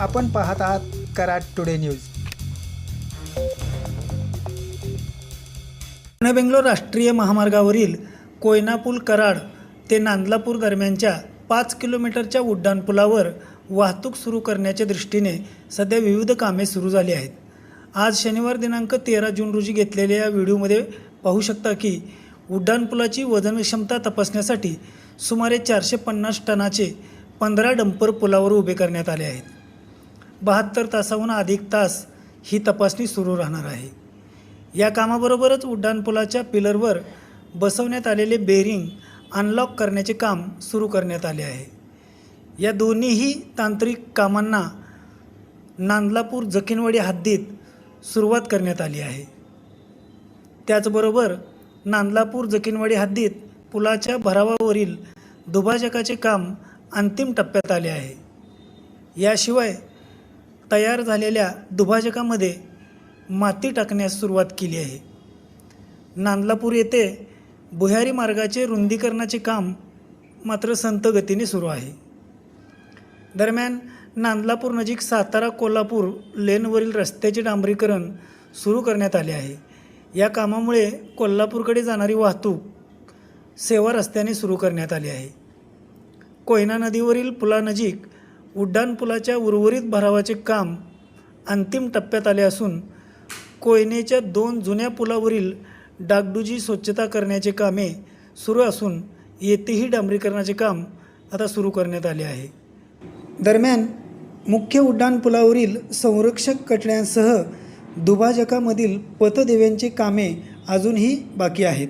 आपण पाहत आहात कराड टुडे न्यूज। पुणे बेंगलोर राष्ट्रीय महामार्गावरील कोयना पूल कराड ते नांदलापूर दरम्यानच्या 5 किलोमीटरच्या उड्डाणपुलावर वाहतूक सुरू करण्याच्या दृष्टीने सध्या विविध कामे सुरू झाली आहेत। आज शनिवार दिनांक 13 जून रोजी घेतलेल्या या व्हिडिओमध्ये पाहू शकता की उड्डाणपुलाची वजन क्षमता तपासण्यासाठी सुमारे 450 टनाचे 15 डंपर पुलावर उभे करण्यात आले आहेत। 72 तासाहून अधिक तास ही तपासणी सुरू राहणार आहे। या कामाबरोबरच उड्डाणपुलाच्या पिलरवर बसवण्यात आलेले बेरिंग अनलॉक करण्याचे काम सुरू करण्यात आले आहे। या दोन्हीही तांत्रिक कामांना नांदलापूर जखीनवाडी हद्दीत सुरुवात करण्यात आली आहे। त्याचबरोबर नांदलापूर जखीनवाडी हद्दीत पुलाच्या भरावावरील दुभाजकाचे काम अंतिम टप्प्यात आले आहे। याशिवाय तयार झालेल्या दुभाजकामध्ये माती टाकण्यास सुरुवात केली आहे। नांदलापूर येथे भुयारी मार्गाचे रुंदीकरणाचे काम मात्र संथ गतीने सुरू आहे। दरम्यान नांदलापूर नजीक सातारा कोल्हापूर लेनवरील रस्त्याचे डांबरीकरण सुरू करण्यात आले आहे। या कामामुळे कोल्हापूरकडे जाणारी वाहतूक सेवा रस्त्याने सुरू करण्यात आली आहे। कोयना नदीवरील पुलानजीक उड्डाणपुलाच्या उर्वरित भरावाचे काम अंतिम टप्प्यात आले असून कोयनेच्या 2 जुन्या पुलावरील डागडुजी स्वच्छता करण्याचे कामे सुरू असून येथेही डांबरीकरणाचे काम आता सुरू करण्यात आले आहे। दरम्यान मुख्य उड्डाणपुलावरील संरक्षक कटड्यांसह दुभाजकामधील पथदिव्यांची कामे अजूनही बाकी आहेत।